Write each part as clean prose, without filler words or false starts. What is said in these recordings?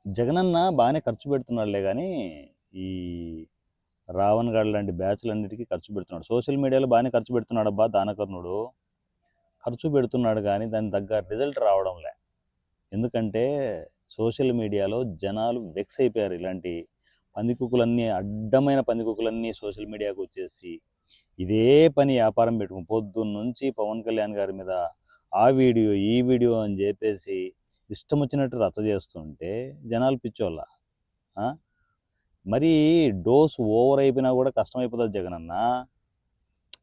జగనన్న బాగానే ఖర్చు పెడుతున్నాడులే గానీ, ఈ రావణ్ గాడు లాంటి బ్యాచ్‌లన్నిటికి ఖర్చు పెడుతున్నాడు. సోషల్ మీడియాలో బాగానే ఖర్చు పెడుతున్నాడబ్బా దానకర్ణుడు. ఖర్చు పెడుతున్నాడు గానీ, దానికి తగ్గ రిజల్ట్ రావడంలే. ఎందుకంటే, సోషల్ మీడియాలో జనాలు వెక్స్ అయిపోయారు. ఇలాంటి పందికొక్కులన్నీ అడ్డమైన పందికొక్కులన్నీ సోషల్ మీడియాకొచ్చేసి, ఇదే పని వ్యాపారం పెట్టుకొని పొద్దున్నుంచి పవన్ కళ్యాణ్ గారి మీద ఆ వీడియో, ఈ వీడియో అని చెప్పేసి ఇష్టం వచ్చినట్టు రచ్చ చేస్తుంటే జనాలు పిచ్చోళ్ళ. ఆ? మరీ డోస్ ఓవర్ అయిపోయినా కూడా కష్టమైపోతుంది జగనన్న.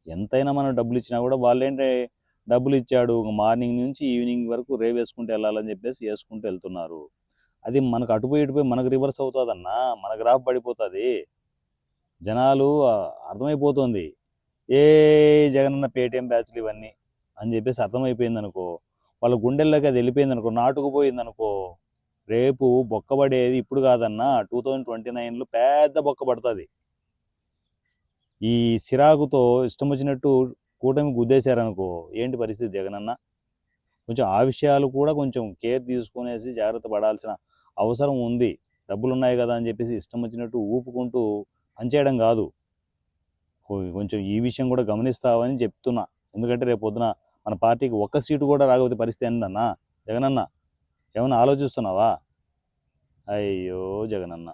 ఎంతైనా మనం డబ్బులు ఇచ్చినా కూడా వాళ్ళేంటి, డబ్బులు ఇచ్చాడు మార్నింగ్ నుంచి ఈవినింగ్ వరకు రేవేసుకుంటూ వెళ్ళాలని చెప్పేసి వేసుకుంటూ వెళ్తున్నారు. అది మనకు అటుపోయి ఇటుపోయి మనకు రివర్స్ అవుతుందన్నా, మన గ్రాఫ్ పడిపోతుంది. జనాలు అర్థమైపోతుంది ఏ జగనన్న పేటీఎం బ్యాచ్లు ఇవన్నీ అని చెప్పేసి అర్థమైపోయింది అనుకో, వాళ్ళ గుండెల్లోకి అది వెళ్ళిపోయింది అనుకో, నాటుకుపోయింది అనుకో, రేపు బొక్కబడేది ఇప్పుడు కాదన్నా 2029లో పెద్ద బొక్క పడుతుంది. ఈ సిరాకుతో ఇష్టం వచ్చినట్టు కూటమి గుద్దేశారనుకో ఏంటి పరిస్థితి జగనన్న. కొంచెం ఆ విషయాలు కూడా కొంచెం కేర్ తీసుకునేసి జాగ్రత్త పడాల్సిన అవసరం ఉంది. డబ్బులు ఉన్నాయి కదా అని చెప్పేసి ఇష్టం వచ్చినట్టు ఊపుకుంటూ పనిచేయడం కాదు. కొంచెం ఈ విషయం కూడా గమనిస్తావని చెప్తున్నా. ఎందుకంటే రేపు పొద్దున మన పార్టీకి ఒక్క సీటు కూడా రాకపోతే పరిస్థితి ఏందన్నా జగనన్న, ఏమన్నా ఆలోచిస్తున్నావా? అయ్యో జగనన్న.